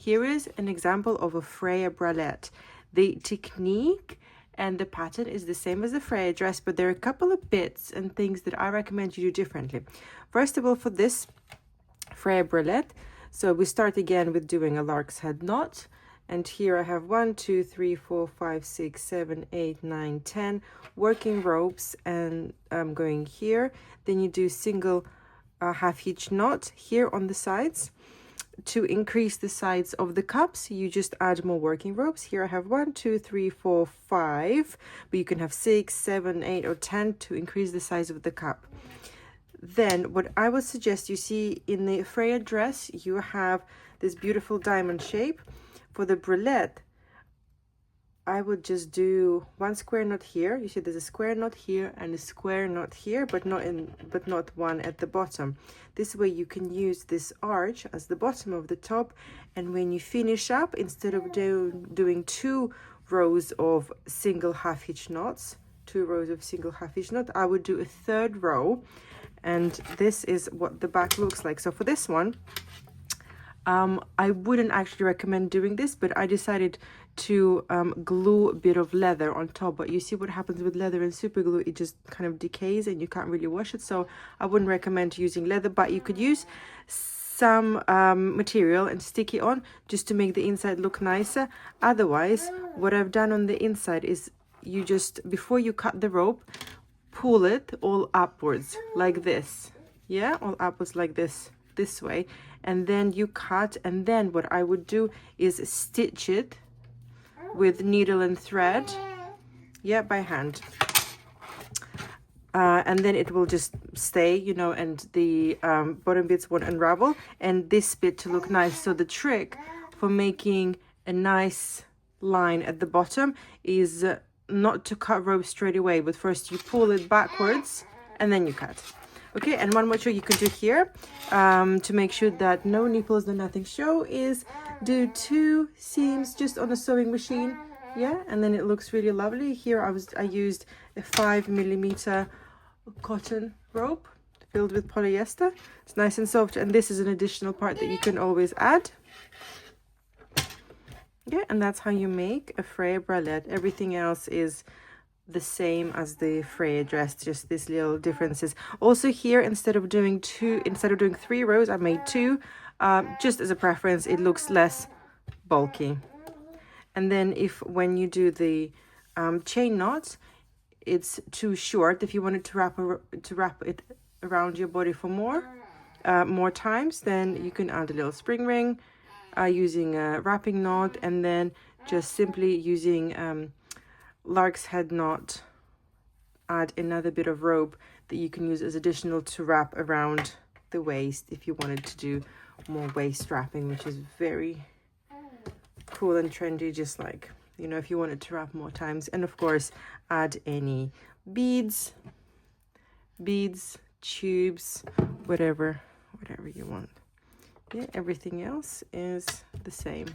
Here is an example of a Freya bralette. The technique and the pattern is the same as the Freya dress, but there are a couple of bits and things that I recommend you do differently. First of all, for this Freya bralette, so we start again with doing a lark's head knot. And here I have 1, 2, 3, 4, 5, 6, 7, 8, 9, 10 working ropes, and I'm going here. Then you do single half hitch knot here on the sides. To increase the size of the cups, you just add more working ropes. Here I have 1, 2, 3, 4, 5, but you can have 6, 7, 8, or 10 to increase the size of the cup. Then what I would suggest, you see in the Freya dress, you have this beautiful diamond shape. For the bralette, I would just do one square knot here. You see there's a square knot here and a square knot here, but not one at the bottom. This way you can use this arch as the bottom of the top, and when you finish up, instead of doing 2 rows of single half hitch knots, I would do a 3rd row, and this is what the back looks like. So for this one, I wouldn't actually recommend doing this, but I decided to glue a bit of leather on top. But you see what happens with leather and super glue, it just kind of decays and you can't really wash it. So I wouldn't recommend using leather, but you could use some material and stick it on just to make the inside look nicer. Otherwise, what I've done on the inside is you just, before you cut the rope, pull it all upwards like this. Yeah, all upwards like this way, and then you cut. And then what I would do is stitch it with needle and thread, yeah, by hand, and then it will just stay, you know, and the bottom bits won't unravel, and this bit to look nice. So the trick for making a nice line at the bottom is not to cut rope straight away, but first you pull it backwards and then you cut. Okay, and one more trick you can do here to make sure that no nipples, no nothing show, is do 2 seams just on a sewing machine. Yeah, and then it looks really lovely. Here I used a 5mm cotton rope filled with polyester. It's nice and soft, and this is an additional part that you can always add. Yeah, and that's how you make a Freya bralette. Everything else is the same as the Freya dress, just these little differences. Also here, instead of doing 3 rows, I made 2, just as a preference. It looks less bulky. And then when you do the chain knots, it's too short. If you wanted to wrap it around your body for more times, then you can add a little spring ring using a wrapping knot, and then just simply using lark's head knot, add another bit of rope that you can use as additional to wrap around the waist if you wanted to do more waist wrapping, which is very cool and trendy, just like, you know, if you wanted to wrap more times. And of course, add any beads, tubes, whatever you want. Yeah, everything else is the same.